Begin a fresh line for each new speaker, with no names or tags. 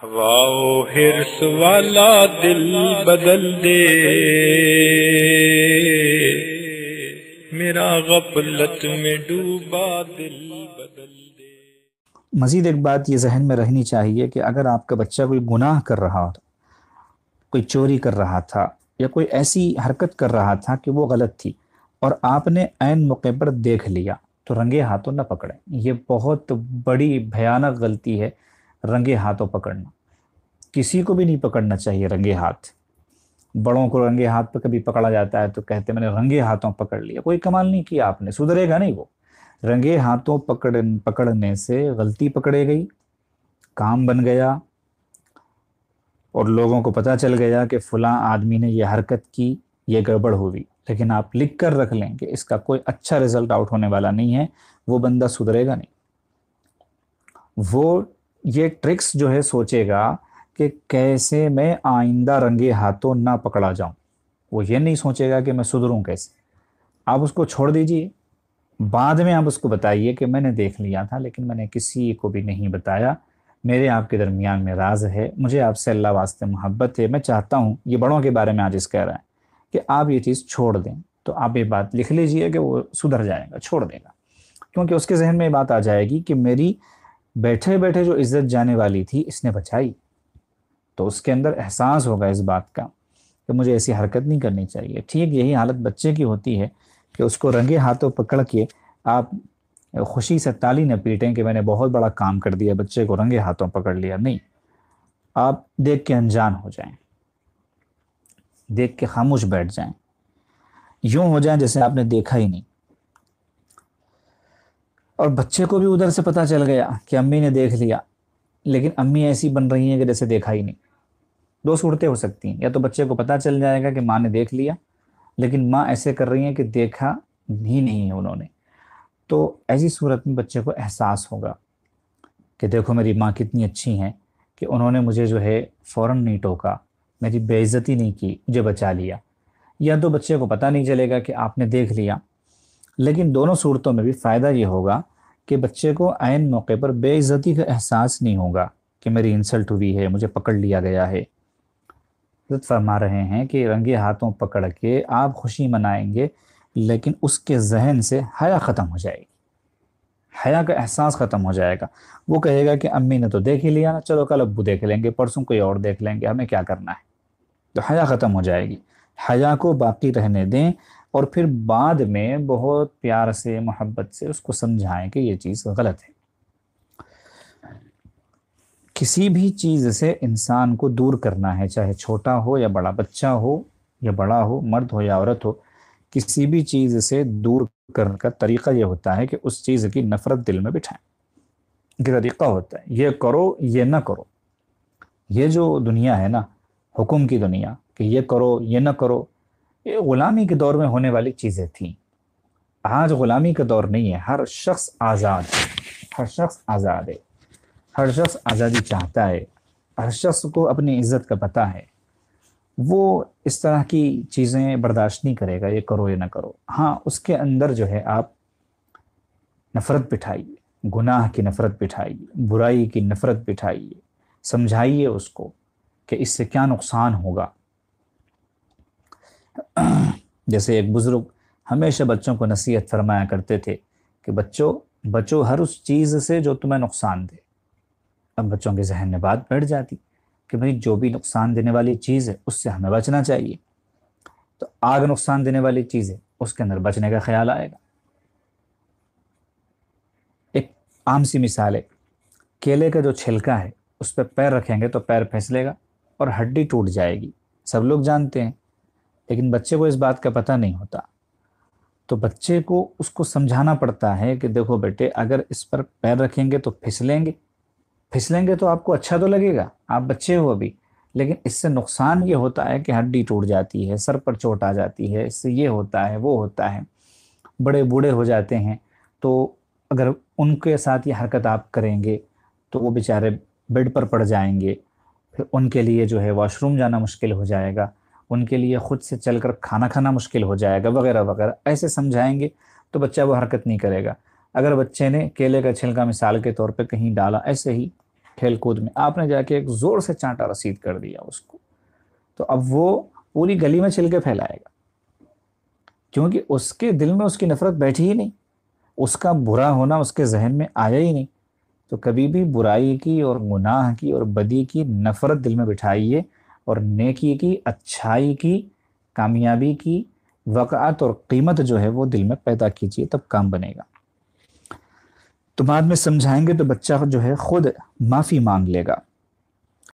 واؤ ہرس والا دل بدل دے، میرا غفلت میں ڈوبا دل بدل دے۔
مزید ایک بات یہ ذہن میں رہنی چاہیے کہ اگر آپ کا بچہ کوئی گناہ کر رہا تھا، کوئی چوری کر رہا تھا یا کوئی ایسی حرکت کر رہا تھا کہ وہ غلط تھی اور آپ نے عین موقع پر دیکھ لیا تو رنگے ہاتھوں نہ پکڑیں۔ یہ بہت بڑی بھیانک غلطی ہے، رنگے ہاتھوں پکڑنا۔ کسی کو بھی نہیں پکڑنا چاہیے رنگے ہاتھ۔ بڑوں کو رنگے ہاتھ پہ کبھی پکڑا جاتا ہے تو کہتے ہیں میں نے رنگے ہاتھوں پکڑ لیا۔ کوئی کمال نہیں کیا آپ نے، سدھرے گا نہیں وہ۔ رنگے ہاتھوں پکڑنے سے غلطی پکڑے گئی، کام بن گیا اور لوگوں کو پتہ چل گیا کہ فلاں آدمی نے یہ حرکت کی، یہ گڑبڑ ہوئی۔ لیکن آپ لکھ کر رکھ لیں کہ اس کا کوئی اچھا رزلٹ آؤٹ ہونے والا نہیں ہے، وہ بندہ سدھرے گا نہیں۔ وہ یہ ٹرکس جو ہے سوچے گا کہ کیسے میں آئندہ رنگے ہاتھوں نہ پکڑا جاؤں۔ وہ یہ نہیں سوچے گا کہ میں سدھروں کیسے۔ آپ اس کو چھوڑ دیجئے، بعد میں آپ اس کو بتائیے کہ میں نے دیکھ لیا تھا لیکن میں نے کسی کو بھی نہیں بتایا، میرے آپ کے درمیان میں راز ہے، مجھے آپ سے اللہ واسطے محبت ہے، میں چاہتا ہوں، یہ بڑوں کے بارے میں آج اس کہہ رہا ہے کہ آپ یہ چیز چھوڑ دیں۔ تو آپ یہ بات لکھ لیجئے کہ وہ سدھر جائے گا، چھوڑ دے گا، کیونکہ اس کے ذہن میں یہ بات آ جائے گی کہ میری بیٹھے بیٹھے جو عزت جانے والی تھی اس نے بچائی۔ تو اس کے اندر احساس ہوگا اس بات کا کہ مجھے ایسی حرکت نہیں کرنی چاہیے۔ ٹھیک یہی حالت بچے کی ہوتی ہے کہ اس کو رنگے ہاتھوں پکڑ کے آپ خوشی سے تالی نہ پیٹیں کہ میں نے بہت بڑا کام کر دیا، بچے کو رنگے ہاتھوں پکڑ لیا۔ نہیں، آپ دیکھ کے انجان ہو جائیں، دیکھ کے خاموش بیٹھ جائیں، یوں ہو جائیں جیسے آپ نے دیکھا ہی نہیں۔ اور بچے کو بھی ادھر سے پتہ چل گیا کہ امی نے دیکھ لیا، لیکن امی ایسی بن رہی ہیں کہ جیسے دیکھا ہی نہیں۔ دو صورتیں ہو سکتی ہیں، یا تو بچے کو پتہ چل جائے گا کہ ماں نے دیکھ لیا، لیکن ماں ایسے کر رہی ہیں کہ دیکھا ہی نہیں ہے انہوں نے۔ تو ایسی صورت میں بچے کو احساس ہوگا کہ دیکھو میری ماں کتنی اچھی ہیں کہ انہوں نے مجھے جو ہے فوراً نہیں ٹوکا، میری بے عزتی نہیں کی، مجھے بچا لیا۔ یا تو بچے کو پتہ نہیں چلے گا کہ آپ نے دیکھ لیا، لیکن دونوں صورتوں میں بھی فائدہ یہ ہوگا کہ بچے کو عین موقع پر بے عزتی کا احساس نہیں ہوگا کہ میری انسلٹ ہوئی ہے، مجھے پکڑ لیا گیا ہے۔ حضرت فرما رہے ہیں کہ رنگے ہاتھوں پکڑ کے آپ خوشی منائیں گے، لیکن اس کے ذہن سے حیا ختم ہو جائے گی، حیا کا احساس ختم ہو جائے گا۔ وہ کہے گا کہ امی نے تو دیکھ ہی لیا نا، چلو کل ابو دیکھ لیں گے، پرسوں کوئی اور دیکھ لیں گے، ہمیں کیا کرنا ہے۔ تو حیا ختم ہو جائے گی۔ حیا کو باقی رہنے دیں اور پھر بعد میں بہت پیار سے، محبت سے اس کو سمجھائیں کہ یہ چیز غلط ہے۔ کسی بھی چیز سے انسان کو دور کرنا ہے، چاہے چھوٹا ہو یا بڑا، بچہ ہو یا بڑا ہو، مرد ہو یا عورت ہو، کسی بھی چیز سے دور کرنے کا طریقہ یہ ہوتا ہے کہ اس چیز کی نفرت دل میں بٹھائیں۔ یہ طریقہ ہوتا ہے، یہ کرو یہ نہ کرو۔ یہ جو دنیا ہے نا، حکم کی دنیا، کہ یہ کرو یہ نہ کرو، یہ غلامی کے دور میں ہونے والی چیزیں تھیں۔ آج غلامی کا دور نہیں ہے، ہر شخص آزاد ہے، ہر شخص آزاد ہے، ہر شخص آزادی چاہتا ہے، ہر شخص کو اپنی عزت کا پتہ ہے۔ وہ اس طرح کی چیزیں برداشت نہیں کرے گا، یہ کرو یہ نہ کرو۔ ہاں، اس کے اندر جو ہے آپ نفرت بٹھائیے، گناہ کی نفرت بٹھائیے، برائی کی نفرت بٹھائیے، سمجھائیے اس کو کہ اس سے کیا نقصان ہوگا۔ جیسے ایک بزرگ ہمیشہ بچوں کو نصیحت فرمایا کرتے تھے کہ بچوں ہر اس چیز سے جو تمہیں نقصان دے۔ اب بچوں کے ذہن میں بات بیٹھ جاتی کہ بھئی جو بھی نقصان دینے والی چیز ہے اس سے ہمیں بچنا چاہیے۔ تو آگ نقصان دینے والی چیز ہے، اس کے اندر بچنے کا خیال آئے گا۔ ایک عام سی مثال ہے، کیلے کا جو چھلکا ہے اس پہ پیر رکھیں گے تو پیر پھسلے گا اور ہڈی ٹوٹ جائے گی، سب لوگ جانتے ہیں، لیکن بچے کو اس بات کا پتہ نہیں ہوتا۔ تو بچے کو اس کو سمجھانا پڑتا ہے کہ دیکھو بیٹے، اگر اس پر پیر رکھیں گے تو پھسلیں گے تو آپ کو اچھا تو لگے گا، آپ بچے ہو ابھی، لیکن اس سے نقصان یہ ہوتا ہے کہ ہڈی ٹوٹ جاتی ہے، سر پر چوٹ آ جاتی ہے، اس سے یہ ہوتا ہے وہ ہوتا ہے، بڑے بوڑھے ہو جاتے ہیں۔ تو اگر ان کے ساتھ یہ حرکت آپ کریں گے تو وہ بیچارے بیڈ پر پڑ جائیں گے، پھر ان کے لیے جو ہے واش روم جانا مشکل ہو جائے گا، ان کے لیے خود سے چل کر کھانا کھانا مشکل ہو جائے گا، وغیرہ وغیرہ۔ ایسے سمجھائیں گے تو بچہ وہ حرکت نہیں کرے گا۔ اگر بچے نے کیلے کا چھلکا مثال کے طور پہ کہیں ڈالا ایسے ہی، کھیل کود میں آپ نے جا کے ایک زور سے چانٹا رسید کر دیا اس کو، تو اب وہ پوری گلی میں چل کے پھیلائے گا، کیونکہ اس کے دل میں اس کی نفرت بیٹھی ہی نہیں، اس کا برا ہونا اس کے ذہن میں آیا ہی نہیں۔ تو کبھی بھی برائی کی اور گناہ کی اور بدی کی نفرت دل میں بٹھائیے، اور نیکی کی، اچھائی کی، کامیابی کی وقعت اور قیمت جو ہے وہ دل میں پیدا کیجیے، تب کام بنے گا۔ تو بعد میں سمجھائیں گے تو بچہ جو ہے خود معافی مانگ لے گا۔